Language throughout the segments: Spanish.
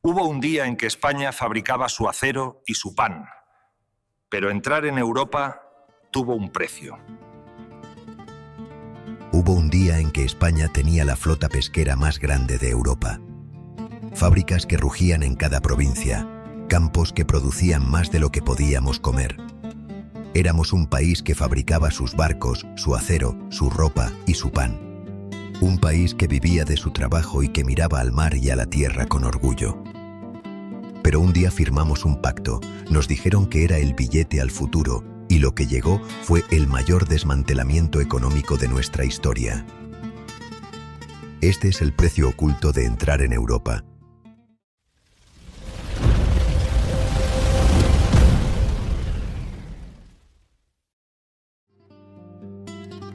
Hubo un día en que España fabricaba su acero y su pan, pero entrar en Europa tuvo un precio. Hubo un día en que España tenía la flota pesquera más grande de Europa. Fábricas que rugían en cada provincia, campos que producían más de lo que podíamos comer. Éramos un país que fabricaba sus barcos, su acero, su ropa y su pan. Un país que vivía de su trabajo y que miraba al mar y a la tierra con orgullo. Pero un día firmamos un pacto, nos dijeron que era el billete al futuro, y lo que llegó fue el mayor desmantelamiento económico de nuestra historia. Este es el precio oculto de entrar en Europa.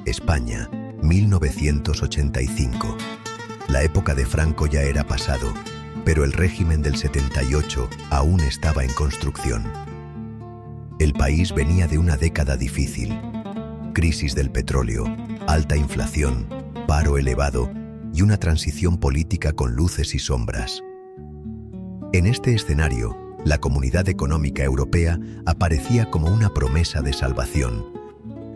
España, 1985. La época de Franco ya era pasado, pero el régimen del 78 aún estaba en construcción. El país venía de una década difícil: crisis del petróleo, alta inflación, paro elevado y una transición política con luces y sombras. En este escenario, la Comunidad Económica Europea aparecía como una promesa de salvación.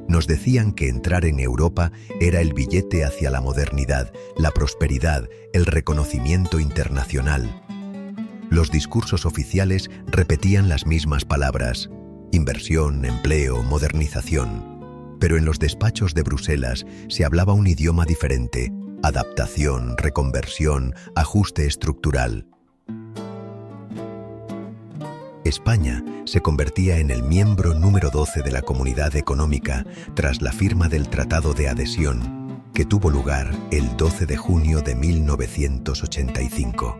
Nos decían que entrar en Europa era el billete hacia la modernidad, la prosperidad, el reconocimiento internacional. Los discursos oficiales repetían las mismas palabras: inversión, empleo, modernización. Pero en los despachos de Bruselas se hablaba un idioma diferente: adaptación, reconversión, ajuste estructural. España se convertía en el miembro número 12 de la Comunidad Económica tras la firma del Tratado de Adhesión, que tuvo lugar el 12 de junio de 1985.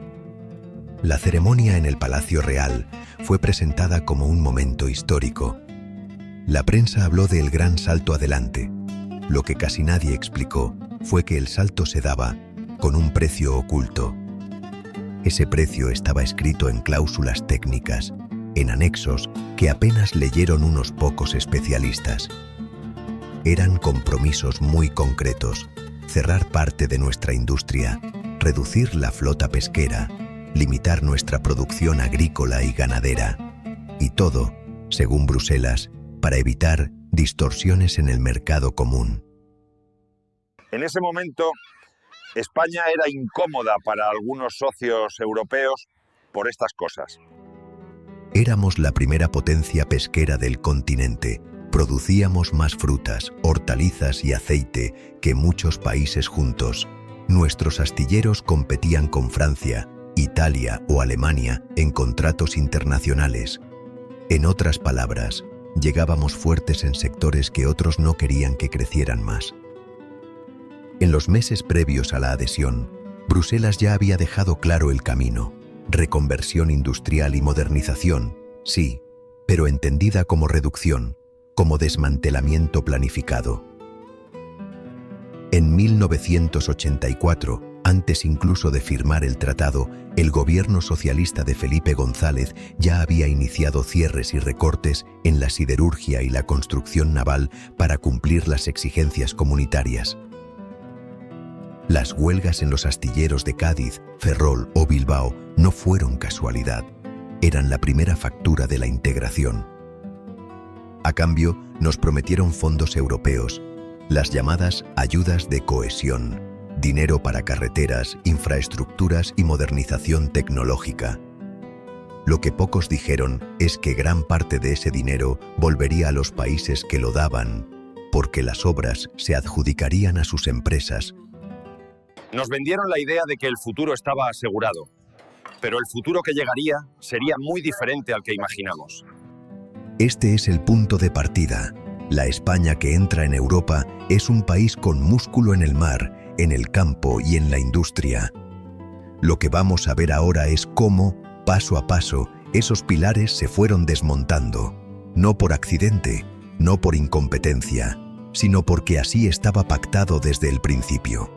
La ceremonia en el Palacio Real fue presentada como un momento histórico. La prensa habló del gran salto adelante. Lo que casi nadie explicó fue que el salto se daba con un precio oculto. Ese precio estaba escrito en cláusulas técnicas, en anexos que apenas leyeron unos pocos especialistas. Eran compromisos muy concretos: cerrar parte de nuestra industria, reducir la flota pesquera, limitar nuestra producción agrícola y ganadera. Y todo, según Bruselas, para evitar distorsiones en el mercado común. En ese momento, España era incómoda para algunos socios europeos por estas cosas. Éramos la primera potencia pesquera del continente. Producíamos más frutas, hortalizas y aceite que muchos países juntos. Nuestros astilleros competían con Francia, Italia o Alemania en contratos internacionales. En otras palabras, llegábamos fuertes en sectores que otros no querían que crecieran más. En los meses previos a la adhesión, Bruselas ya había dejado claro el camino: reconversión industrial y modernización, sí, pero entendida como reducción, como desmantelamiento planificado. En 1984, antes incluso de firmar el tratado, el gobierno socialista de Felipe González ya había iniciado cierres y recortes en la siderurgia y la construcción naval para cumplir las exigencias comunitarias. Las huelgas en los astilleros de Cádiz, Ferrol o Bilbao no fueron casualidad. Eran la primera factura de la integración. A cambio, nos prometieron fondos europeos, las llamadas ayudas de cohesión, dinero para carreteras, infraestructuras y modernización tecnológica. Lo que pocos dijeron es que gran parte de ese dinero volvería a los países que lo daban, porque las obras se adjudicarían a sus empresas. Nos vendieron la idea de que el futuro estaba asegurado, pero el futuro que llegaría sería muy diferente al que imaginamos. Este es el punto de partida. La España que entra en Europa es un país con músculo en el mar, en el campo y en la industria. Lo que vamos a ver ahora es cómo, paso a paso, esos pilares se fueron desmontando. No por accidente, no por incompetencia, sino porque así estaba pactado desde el principio.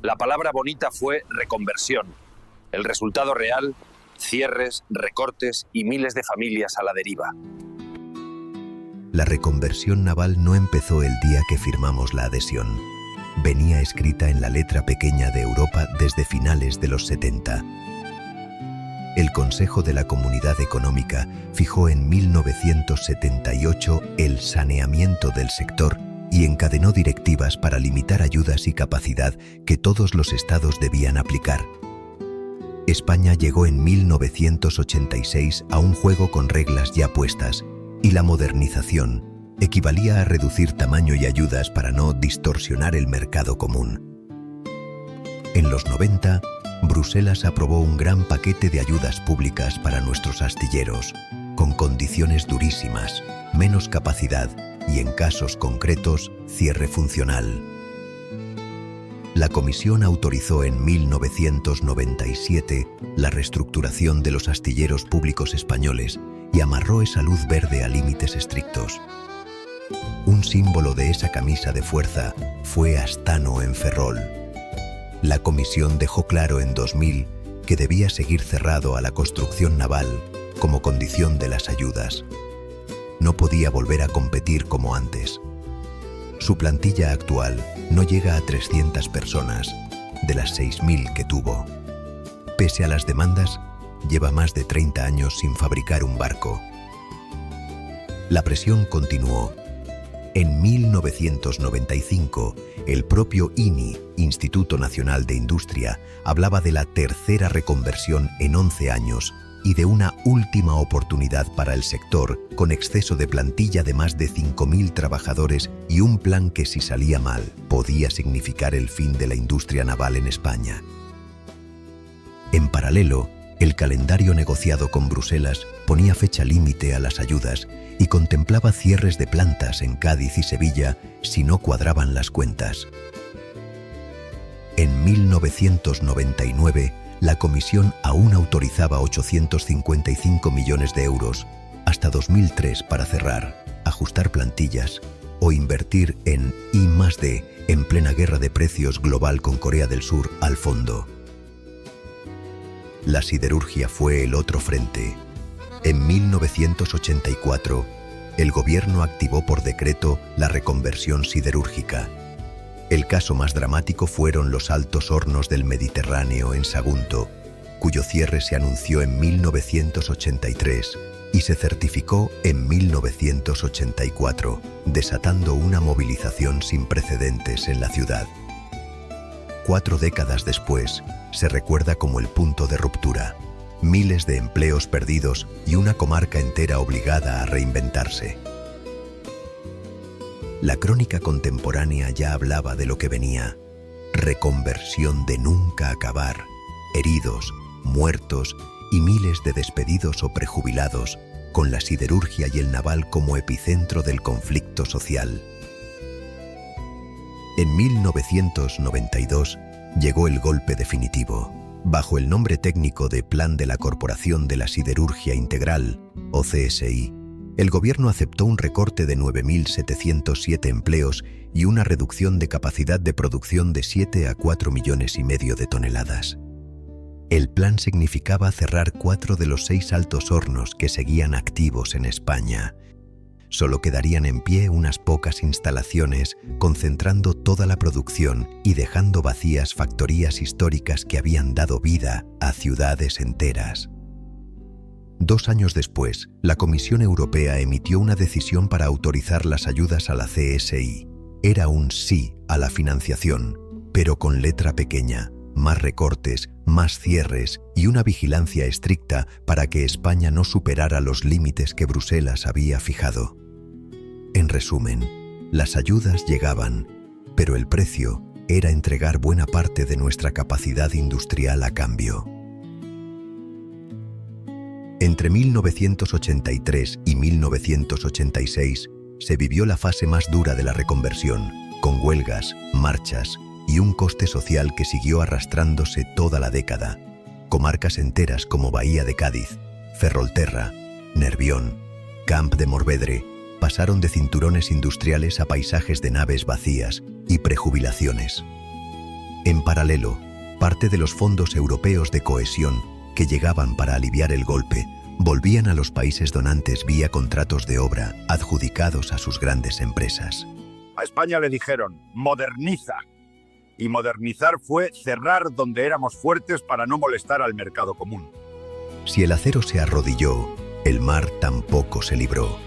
La palabra bonita fue reconversión. El resultado real: cierres, recortes y miles de familias a la deriva. La reconversión naval no empezó el día que firmamos la adhesión. venía escrita en la letra pequeña de Europa desde finales de los 70. El Consejo de la Comunidad Económica fijó en 1978 el saneamiento del sector y encadenó directivas para limitar ayudas y capacidad que todos los estados debían aplicar. España llegó en 1986 a un juego con reglas ya puestas, y la modernización equivalía a reducir tamaño y ayudas para no distorsionar el mercado común. En los 90, Bruselas aprobó un gran paquete de ayudas públicas para nuestros astilleros, con condiciones durísimas, menos capacidad y, en casos concretos, cierre funcional. La Comisión autorizó en 1997 la reestructuración de los astilleros públicos españoles y amarró esa luz verde a límites estrictos. Un símbolo de esa camisa de fuerza fue Astano en Ferrol. La Comisión dejó claro en 2000 que debía seguir cerrado a la construcción naval como condición de las ayudas. No podía volver a competir como antes. Su plantilla actual no llega a 300 personas, de las 6.000 que tuvo. Pese a las demandas, lleva más de 30 años sin fabricar un barco. La presión continuó. En 1995, el propio INI, Instituto Nacional de Industria, hablaba de la tercera reconversión en 11 años y de una última oportunidad para el sector, con exceso de plantilla de más de 5.000 trabajadores y un plan que, si salía mal, podía significar el fin de la industria naval en España. En paralelo, el calendario negociado con Bruselas ponía fecha límite a las ayudas y contemplaba cierres de plantas en Cádiz y Sevilla si no cuadraban las cuentas. En 1999, la Comisión aún autorizaba 855 millones de euros hasta 2003 para cerrar, ajustar plantillas o invertir en I+D en plena guerra de precios global con Corea del Sur al fondo. La siderurgia fue el otro frente. En 1984, el gobierno activó por decreto la reconversión siderúrgica. El caso más dramático fueron los Altos Hornos del Mediterráneo en Sagunto, cuyo cierre se anunció en 1983 y se certificó en 1984, desatando una movilización sin precedentes en la ciudad. 4 décadas después, se recuerda como el punto de ruptura. Miles de empleos perdidos y una comarca entera obligada a reinventarse. La crónica contemporánea ya hablaba de lo que venía: reconversión de nunca acabar, heridos, muertos y miles de despedidos o prejubilados, con la siderurgia y el naval como epicentro del conflicto social. En 1992 llegó el golpe definitivo. Bajo el nombre técnico de Plan de la Corporación de la Siderurgia Integral, o CSI, el gobierno aceptó un recorte de 9.707 empleos y una reducción de capacidad de producción de 7 a 4,5 millones de toneladas. El plan significaba cerrar 4 de los 6 altos hornos que seguían activos en España. Solo quedarían en pie unas pocas instalaciones, concentrando toda la producción y dejando vacías factorías históricas que habían dado vida a ciudades enteras. 2 años después, la Comisión Europea emitió una decisión para autorizar las ayudas a la CSI. Era un sí a la financiación, pero con letra pequeña, más recortes, más cierres y una vigilancia estricta para que España no superara los límites que Bruselas había fijado. En resumen, las ayudas llegaban, pero el precio era entregar buena parte de nuestra capacidad industrial a cambio. Entre 1983 y 1986 se vivió la fase más dura de la reconversión, con huelgas, marchas y un coste social que siguió arrastrándose toda la década. Comarcas enteras como Bahía de Cádiz, Ferrolterra, Nervión, Camp de Morvedre pasaron de cinturones industriales a paisajes de naves vacías y prejubilaciones. En paralelo, parte de los fondos europeos de cohesión que llegaban para aliviar el golpe volvían a los países donantes vía contratos de obra adjudicados a sus grandes empresas. A España le dijeron: moderniza, y modernizar fue cerrar donde éramos fuertes para no molestar al mercado común. Si el acero se arrodilló, el mar tampoco se libró.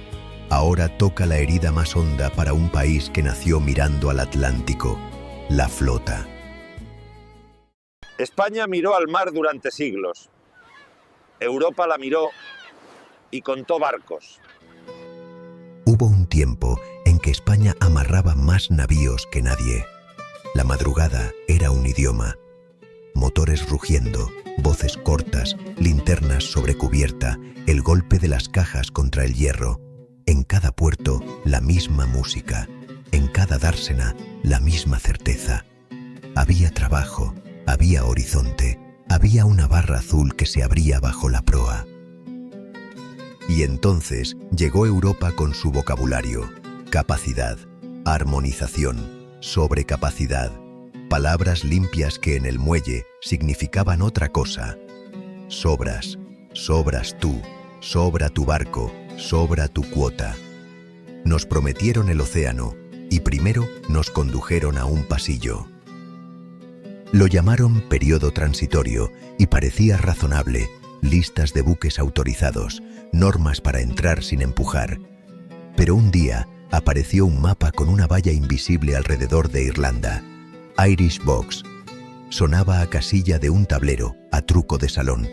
Ahora toca la herida más honda para un país que nació mirando al Atlántico, la flota. España miró al mar durante siglos. Europa la miró y contó barcos. Hubo un tiempo en que España amarraba más navíos que nadie. La madrugada era un idioma. Motores rugiendo, voces cortas, linternas sobre cubierta, el golpe de las cajas contra el hierro. En cada puerto, la misma música. En cada dársena, la misma certeza. Había trabajo, había horizonte, había una barra azul que se abría bajo la proa. Y entonces llegó Europa con su vocabulario: capacidad, armonización, sobrecapacidad, palabras limpias que en el muelle significaban otra cosa. Sobras, sobras tú, sobra tu barco, sobra tu cuota. Nos prometieron el océano y primero nos condujeron a un pasillo. Lo llamaron periodo transitorio y parecía razonable: listas de buques autorizados, normas para entrar sin empujar. Pero un día apareció un mapa con una valla invisible alrededor de Irlanda. Irish Box. Sonaba a casilla de un tablero, a truco de salón.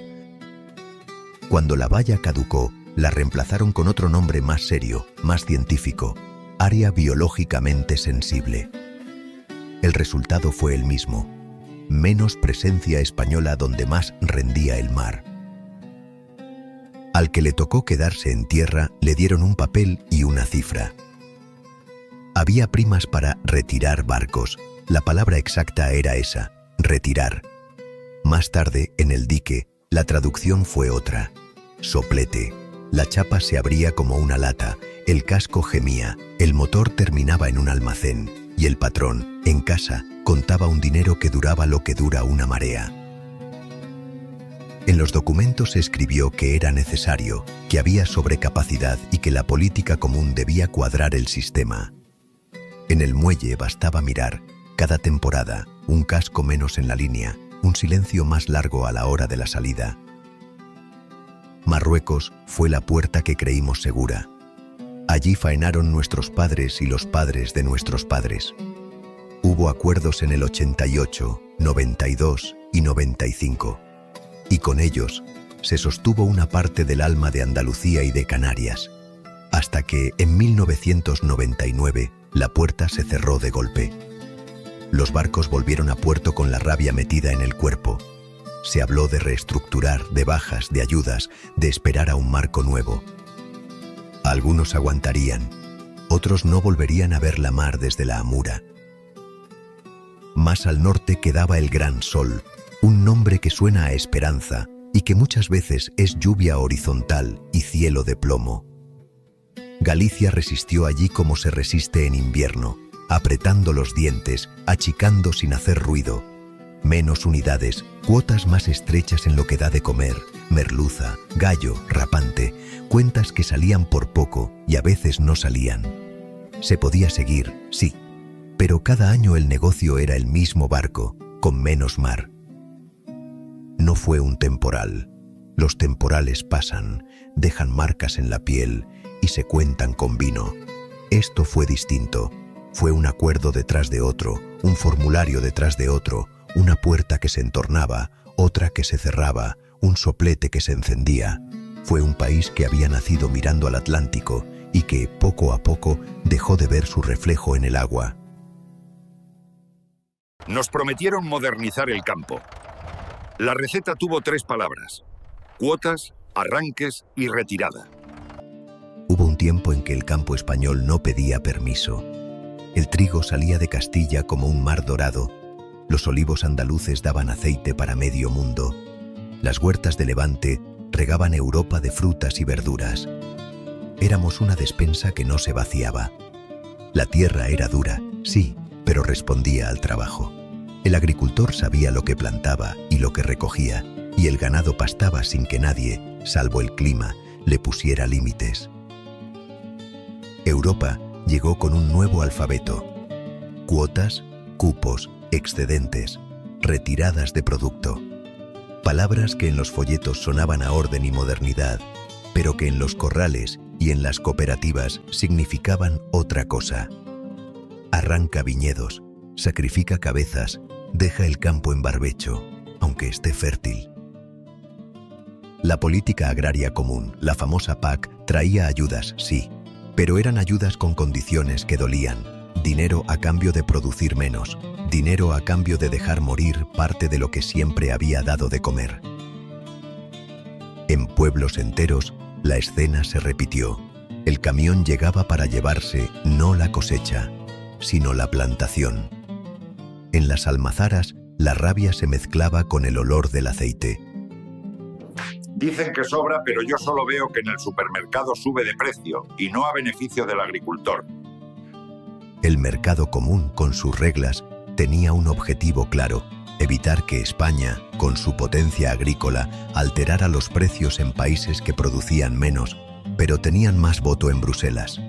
Cuando la valla caducó, la reemplazaron con otro nombre más serio, más científico: área biológicamente sensible. El resultado fue el mismo: menos presencia española donde más rendía el mar. Al que le tocó quedarse en tierra, le dieron un papel y una cifra. Había primas para retirar barcos. La palabra exacta era esa: retirar. Más tarde, en el dique, la traducción fue otra: soplete. La chapa se abría como una lata, el casco gemía, el motor terminaba en un almacén, y el patrón, en casa, contaba un dinero que duraba lo que dura una marea. En los documentos se escribió que era necesario, que había sobrecapacidad y que la política común debía cuadrar el sistema. En el muelle bastaba mirar, cada temporada, un casco menos en la línea, un silencio más largo a la hora de la salida. Marruecos fue la puerta que creímos segura. Allí faenaron nuestros padres y los padres de nuestros padres. Hubo acuerdos en el 88, 92 y 95. Y con ellos se sostuvo una parte del alma de Andalucía y de Canarias, hasta que en 1999 la puerta se cerró de golpe. Los barcos volvieron a puerto con la rabia metida en el cuerpo. Se habló de reestructurar, de bajas, de ayudas, de esperar a un marco nuevo. Algunos aguantarían, otros no volverían a ver la mar desde la Amura. Más al norte quedaba el Gran Sol, un nombre que suena a esperanza y que muchas veces es lluvia horizontal y cielo de plomo. Galicia resistió allí como se resiste en invierno, apretando los dientes, achicando sin hacer ruido. Menos unidades, cuotas más estrechas en lo que da de comer, merluza, gallo, rapante, cuentas que salían por poco y a veces no salían. Se podía seguir, sí, pero cada año el negocio era el mismo barco, con menos mar. No fue un temporal. Los temporales pasan, dejan marcas en la piel y se cuentan con vino. Esto fue distinto. Fue un acuerdo detrás de otro, un formulario detrás de otro, una puerta que se entornaba, otra que se cerraba, un soplete que se encendía. Fue un país que había nacido mirando al Atlántico y que, poco a poco, dejó de ver su reflejo en el agua. Nos prometieron modernizar el campo. La receta tuvo 3 palabras: cuotas, arranques y retirada. Hubo un tiempo en que el campo español no pedía permiso. El trigo salía de Castilla como un mar dorado. Los olivos andaluces daban aceite para medio mundo. Las huertas de Levante regaban Europa de frutas y verduras. Éramos una despensa que no se vaciaba. La tierra era dura, sí, pero respondía al trabajo. El agricultor sabía lo que plantaba y lo que recogía, y el ganado pastaba sin que nadie, salvo el clima, le pusiera límites. Europa llegó con un nuevo alfabeto: cuotas, cupos, excedentes, retiradas de producto. Palabras que en los folletos sonaban a orden y modernidad, pero que en los corrales y en las cooperativas significaban otra cosa. Arranca viñedos, sacrifica cabezas, deja el campo en barbecho, aunque esté fértil. La política agraria común, la famosa PAC, traía ayudas, sí, pero eran ayudas con condiciones que dolían. Dinero a cambio de producir menos, dinero a cambio de dejar morir parte de lo que siempre había dado de comer. En pueblos enteros, la escena se repitió. El camión llegaba para llevarse no la cosecha, sino la plantación. En las almazaras, la rabia se mezclaba con el olor del aceite. Dicen que sobra, pero yo solo veo que en el supermercado sube de precio y no a beneficio del agricultor. El mercado común, con sus reglas, tenía un objetivo claro: evitar que España, con su potencia agrícola, alterara los precios en países que producían menos, pero tenían más voto en Bruselas.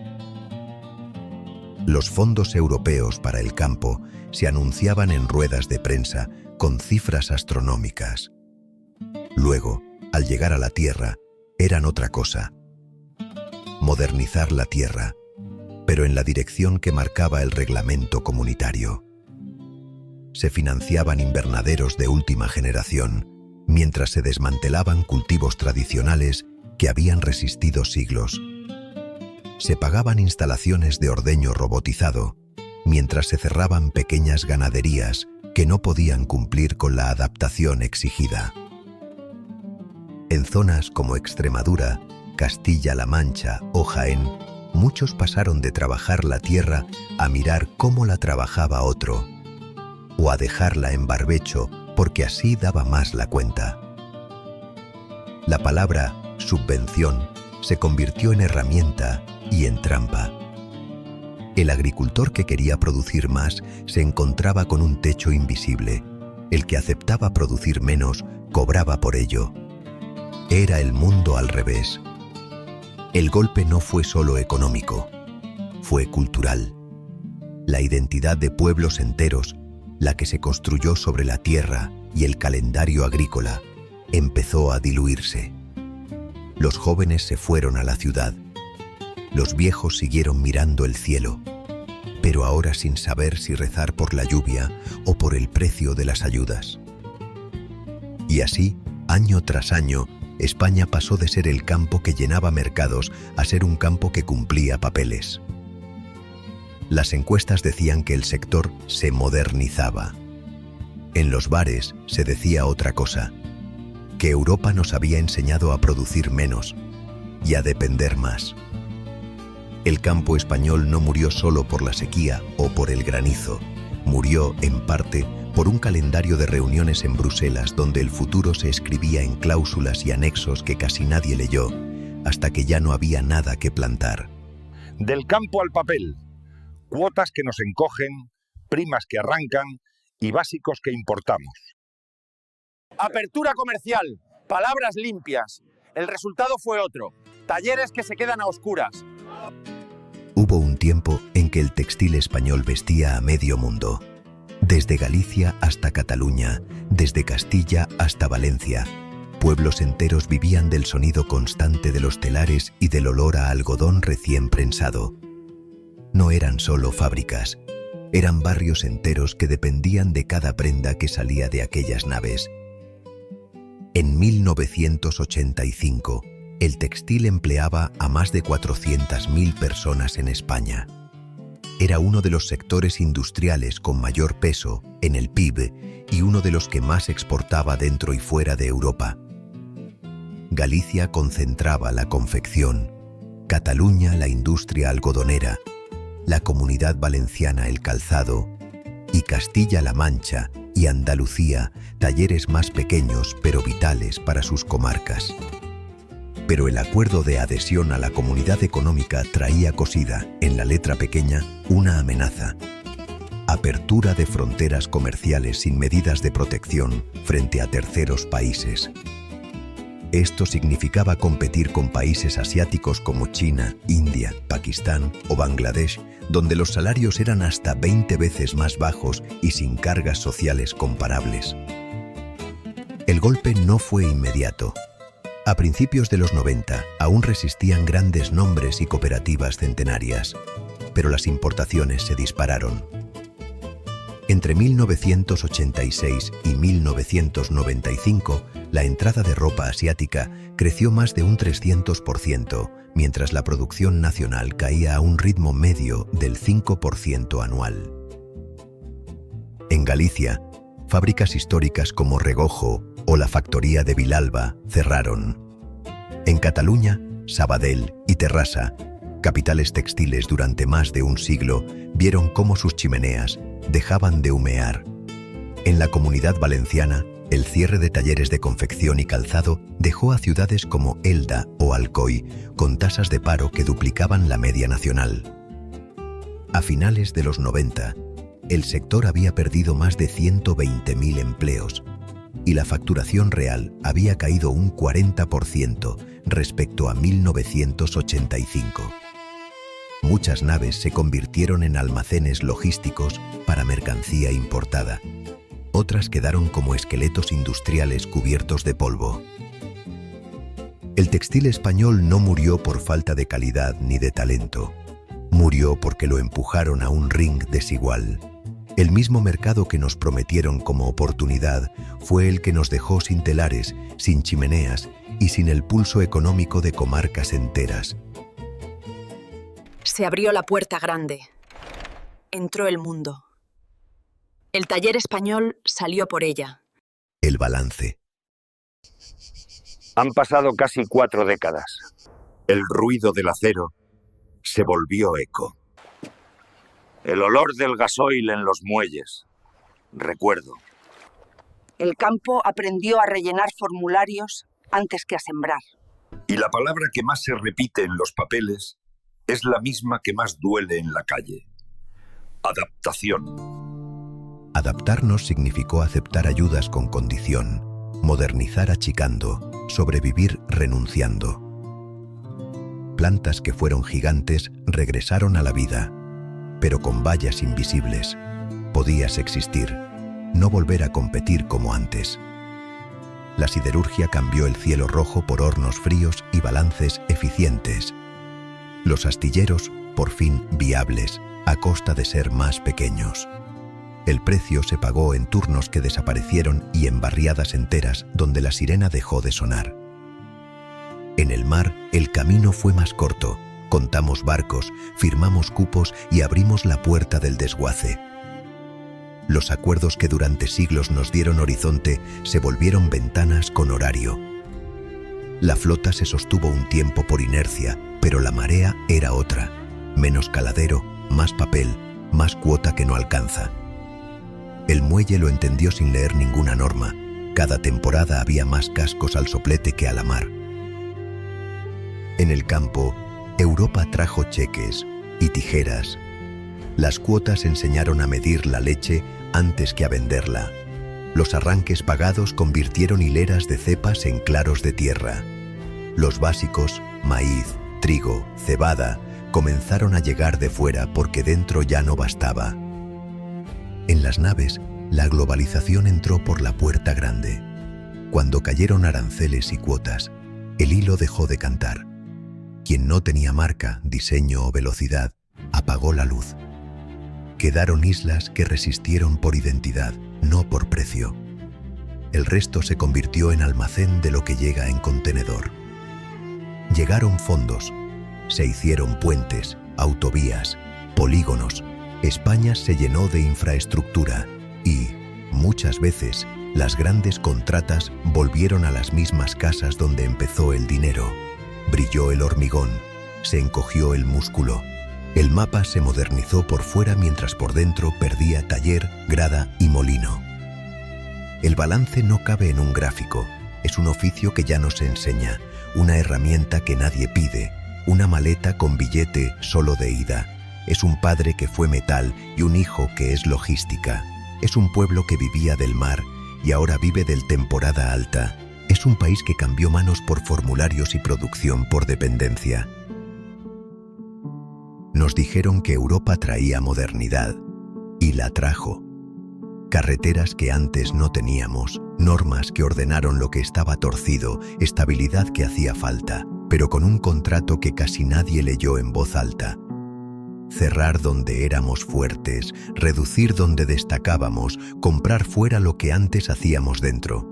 Los fondos europeos para el campo se anunciaban en ruedas de prensa con cifras astronómicas. Luego, al llegar a la tierra, eran otra cosa. Modernizar la tierra, pero en la dirección que marcaba el reglamento comunitario. Se financiaban invernaderos de última generación, mientras se desmantelaban cultivos tradicionales que habían resistido siglos. Se pagaban instalaciones de ordeño robotizado, mientras se cerraban pequeñas ganaderías que no podían cumplir con la adaptación exigida. En zonas como Extremadura, Castilla-La Mancha o Jaén, muchos pasaron de trabajar la tierra a mirar cómo la trabajaba otro, o a dejarla en barbecho porque así daba más la cuenta. La palabra subvención se convirtió en herramienta y en trampa. El agricultor que quería producir más se encontraba con un techo invisible. El que aceptaba producir menos cobraba por ello. Era el mundo al revés. El golpe no fue solo económico, fue cultural. La identidad de pueblos enteros, la que se construyó sobre la tierra y el calendario agrícola, empezó a diluirse. Los jóvenes se fueron a la ciudad. Los viejos siguieron mirando el cielo, pero ahora sin saber si rezar por la lluvia o por el precio de las ayudas. Y así, año tras año, España pasó de ser el campo que llenaba mercados a ser un campo que cumplía papeles. Las encuestas decían que el sector se modernizaba. En los bares se decía otra cosa, que Europa nos había enseñado a producir menos y a depender más. El campo español no murió solo por la sequía o por el granizo, murió, en parte, por un calendario de reuniones en Bruselas donde el futuro se escribía en cláusulas y anexos que casi nadie leyó, hasta que ya no había nada que plantar. Del campo al papel, cuotas que nos encogen, primas que arrancan y básicos que importamos. Apertura comercial, palabras limpias. El resultado fue otro, talleres que se quedan a oscuras. Hubo un tiempo en que el textil español vestía a medio mundo. Desde Galicia hasta Cataluña, desde Castilla hasta Valencia, pueblos enteros vivían del sonido constante de los telares y del olor a algodón recién prensado. No eran solo fábricas, eran barrios enteros que dependían de cada prenda que salía de aquellas naves. En 1985, el textil empleaba a más de 400.000 personas en España. Era uno de los sectores industriales con mayor peso en el PIB y uno de los que más exportaba dentro y fuera de Europa. Galicia concentraba la confección, Cataluña la industria algodonera, la Comunidad Valenciana el calzado y Castilla-La Mancha y Andalucía talleres más pequeños pero vitales para sus comarcas. Pero el acuerdo de adhesión a la Comunidad Económica traía cosida, en la letra pequeña, una amenaza. Apertura de fronteras comerciales sin medidas de protección frente a terceros países. Esto significaba competir con países asiáticos como China, India, Pakistán o Bangladesh donde los salarios eran hasta 20 veces más bajos y sin cargas sociales comparables. El golpe no fue inmediato. A principios de los 90 aún resistían grandes nombres y cooperativas centenarias, pero las importaciones se dispararon. Entre 1986 y 1995, la entrada de ropa asiática creció más de un 300%, mientras la producción nacional caía a un ritmo medio del 5% anual. En Galicia, fábricas históricas como Regojo o la factoría de Vilalba cerraron. En Cataluña, Sabadell y Terrassa, capitales textiles durante más de un siglo, vieron cómo sus chimeneas dejaban de humear. En la Comunidad Valenciana, el cierre de talleres de confección y calzado dejó a ciudades como Elda o Alcoy con tasas de paro que duplicaban la media nacional. A finales de los 90, el sector había perdido más de 120.000 empleos y la facturación real había caído un 40% respecto a 1985. Muchas naves se convirtieron en almacenes logísticos para mercancía importada. Otras quedaron como esqueletos industriales cubiertos de polvo. El textil español no murió por falta de calidad ni de talento. Murió porque lo empujaron a un ring desigual. El mismo mercado que nos prometieron como oportunidad fue el que nos dejó sin telares, sin chimeneas y sin el pulso económico de comarcas enteras. Se abrió la puerta grande. Entró el mundo. El taller español salió por ella. El balance. Han pasado casi 4 décadas. El ruido del acero se volvió eco. El olor del gasoil en los muelles. Recuerdo. El campo aprendió a rellenar formularios antes que a sembrar. Y la palabra que más se repite en los papeles es la misma que más duele en la calle. Adaptación. Adaptarnos significó aceptar ayudas con condición, modernizar achicando, sobrevivir renunciando. Plantas que fueron gigantes regresaron a la vida, pero con vallas invisibles. Podías existir, no volver a competir como antes. La siderurgia cambió el cielo rojo por hornos fríos y balances eficientes. Los astilleros, por fin viables, a costa de ser más pequeños. El precio se pagó en turnos que desaparecieron y en barriadas enteras donde la sirena dejó de sonar. En el mar, el camino fue más corto. Contamos barcos, firmamos cupos y abrimos la puerta del desguace. Los acuerdos que durante siglos nos dieron horizonte se volvieron ventanas con horario. La flota se sostuvo un tiempo por inercia, pero la marea era otra. Menos caladero, más papel, más cuota que no alcanza. El muelle lo entendió sin leer ninguna norma. Cada temporada había más cascos al soplete que a la mar. En el campo, Europa trajo cheques y tijeras. Las cuotas enseñaron a medir la leche antes que a venderla. Los arranques pagados convirtieron hileras de cepas en claros de tierra. Los básicos, maíz, trigo, cebada, comenzaron a llegar de fuera porque dentro ya no bastaba. En las naves, la globalización entró por la puerta grande. Cuando cayeron aranceles y cuotas, el hilo dejó de cantar. Quien no tenía marca, diseño o velocidad, apagó la luz. Quedaron islas que resistieron por identidad, no por precio. El resto se convirtió en almacén de lo que llega en contenedor. Llegaron fondos, se hicieron puentes, autovías, polígonos. España se llenó de infraestructura y, muchas veces, las grandes contratas volvieron a las mismas casas donde empezó el dinero. Brilló el hormigón, se encogió el músculo. El mapa se modernizó por fuera mientras por dentro perdía taller, grada y molino. El balance no cabe en un gráfico, es un oficio que ya no se enseña, una herramienta que nadie pide, una maleta con billete solo de ida. Es un padre que fue metal y un hijo que es logística. Es un pueblo que vivía del mar y ahora vive del temporada alta. Es un país que cambió manos por formularios y producción por dependencia. Nos dijeron que Europa traía modernidad, y la trajo. Carreteras que antes no teníamos, normas que ordenaron lo que estaba torcido, estabilidad que hacía falta, pero con un contrato que casi nadie leyó en voz alta. Cerrar donde éramos fuertes, reducir donde destacábamos, comprar fuera lo que antes hacíamos dentro.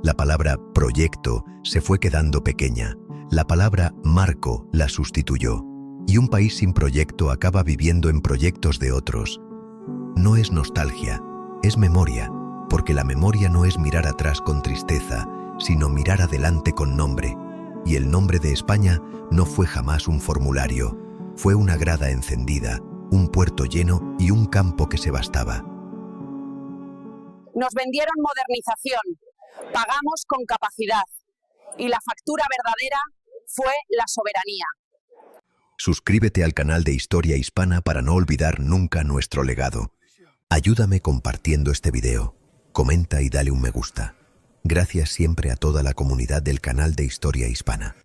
La palabra proyecto se fue quedando pequeña, la palabra marco la sustituyó, y un país sin proyecto acaba viviendo en proyectos de otros. No es nostalgia, es memoria, porque la memoria no es mirar atrás con tristeza, sino mirar adelante con nombre. Y el nombre de España no fue jamás un formulario, fue una grada encendida, un puerto lleno y un campo que se bastaba. Nos vendieron modernización, pagamos con capacidad y la factura verdadera fue la soberanía. Suscríbete al canal de Historia Hispana para no olvidar nunca nuestro legado. Ayúdame compartiendo este video, comenta y dale un me gusta. Gracias siempre a toda la comunidad del canal de Historia Hispana.